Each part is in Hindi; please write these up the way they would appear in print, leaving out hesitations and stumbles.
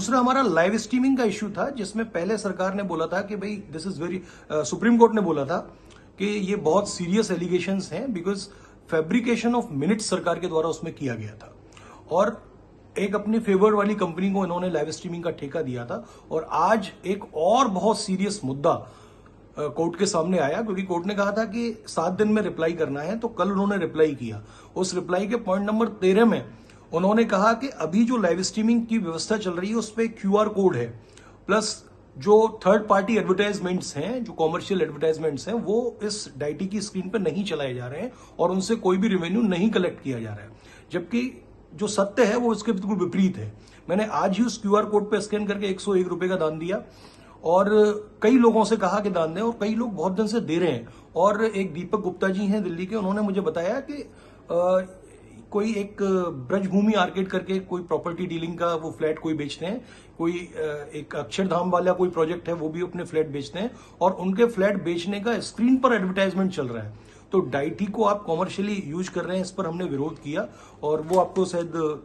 दूसरा हमारा लाइव स्ट्रीमिंग का इश्यू था, जिसमें पहले सरकार ने बोला था कि भाई this is very, supreme court ने बोला था कि ये बहुत सीरियस एलिगेशंस हैं बिकॉज फैब्रिकेशन ऑफ मिनट्स सरकार के द्वारा उसमें किया गया था, और एक अपनी फेवर वाली कंपनी को इन्होंने लाइव स्ट्रीमिंग का ठेका दिया था। और आज एक और बहुत सीरियस मुद्दा कोर्ट के सामने आया, क्योंकि कोर्ट ने कहा था कि 7 दिन में रिप्लाई करना है, तो कल उन्होंने रिप्लाई किया। उस रिप्लाई के पॉइंट नंबर 13 में उन्होंने कहा कि अभी जो लाइव स्ट्रीमिंग की व्यवस्था चल रही है उस पर QR कोड है, प्लस जो थर्ड पार्टी एडवर्टाइजमेंट्स हैं, जो कॉमर्शियल एडवर्टाइजमेंट्स हैं, वो इस डाइटी की स्क्रीन पर नहीं चलाए जा रहे हैं और उनसे कोई भी रेवेन्यू नहीं कलेक्ट किया जा रहा है, जबकि जो सत्य है वो इसके बिल्कुल विपरीत है। मैंने आज ही उस QR कोड पे स्कैन करके 101 रुपए का दान दिया, और कई लोगों से कहा कि दान दें, और कई लोग बहुत दिन से दे रहे हैं। और एक दीपक गुप्ता जी हैं दिल्ली के, उन्होंने मुझे बताया कि कोई एक ब्रजभूमि आर्केड करके कोई प्रॉपर्टी डीलिंग का वो फ्लैट कोई बेचते हैं, कोई एक अक्षरधाम वाला कोई प्रोजेक्ट है वो भी अपने फ्लैट बेचते हैं, और उनके फ्लैट बेचने का स्क्रीन पर एडवर्टाइजमेंट चल रहा है। तो डाइटी को आप कॉमर्शियली यूज कर रहे हैं, इस पर हमने विरोध किया, और वो आपको शायद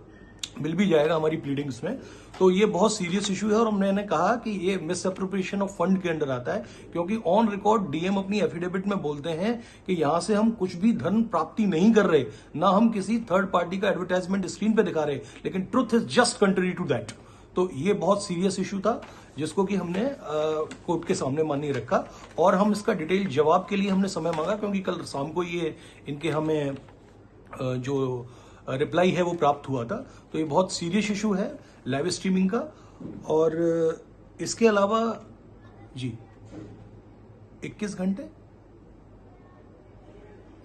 मिल भी जाएगा हमारी प्लीडिंग्स में। तो ये बहुत सीरियस इशू है, और हमने कहा कि ये मिस अप्रोप्रिएशन ऑफ फंड के अंडर आता है, क्योंकि ऑन रिकॉर्ड डीएम अपनी एफिडेविट में बोलते हैं कि यहां से हम कुछ भी धन प्राप्ति नहीं कर रहे, ना हम किसी थर्ड पार्टी का एडवर्टाइजमेंट स्क्रीन पे दिखा रहे, लेकिन truth is just contrary to that. तो ये बहुत सीरियस इशू था, जिसको कि हमने कोर्ट के सामने माननीय रखा, और हम इसका डिटेल जवाब के लिए हमने समय मांगा, क्योंकि कल शाम को ये इनके हमें जो रिप्लाई है वो प्राप्त हुआ था। तो ये बहुत सीरियस इशू है लाइव स्ट्रीमिंग का। और इसके अलावा जी 21 घंटे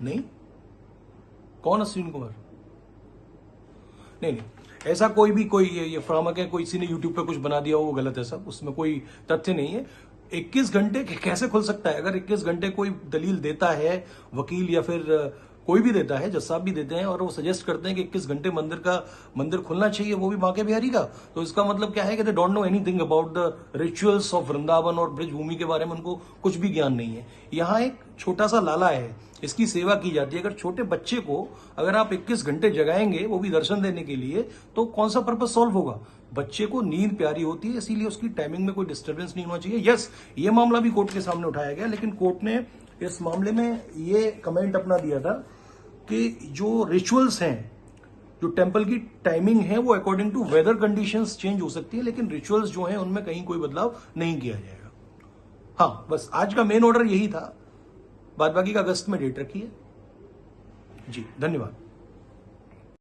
नहीं, कौन अश्विन कुमार? नहीं, ऐसा कोई भी कोई ये फ्रामक है, कोई किसी ने यूट्यूब पे कुछ बना दिया हो, वो गलत है सब, उसमें कोई तथ्य नहीं है। 21 घंटे कैसे खुल सकता है? अगर 21 घंटे कोई दलील देता है, वकील या फिर कोई भी देता है, जज साहब भी देते हैं, और वो सजेस्ट करते हैं कि 21 घंटे मंदिर खुलना चाहिए, वो भी बांके बिहारी का, तो इसका मतलब क्या है कि they don't know anything about the rituals of Vrindavan और ब्रजभूमि के बारे में उनको कुछ भी ज्ञान नहीं है। यहाँ एक छोटा सा लाला है, इसकी सेवा की जाती है। अगर छोटे बच्चे को अगर आप 21 घंटे जगाएंगे, वो भी दर्शन देने के लिए, तो कौन सा पर्पस सॉल्व होगा? बच्चे को नींद प्यारी होती है, इसीलिए उसकी टाइमिंग में कोई डिस्टर्बेंस नहीं होना चाहिए। यस, ये मामला भी कोर्ट के सामने उठाया गया, लेकिन कोर्ट ने इस मामले में ये कमेंट अपना दिया था कि जो रिचुअल्स हैं, जो टेंपल की टाइमिंग है, वो according to weather conditions change हो सकती है, लेकिन रिचुअल्स जो हैं उनमें कहीं कोई बदलाव नहीं किया जाएगा। हाँ, बस आज का मेन ऑर्डर यही था, बाद बाकी का अगस्त में डेट रखी है। जी धन्यवाद।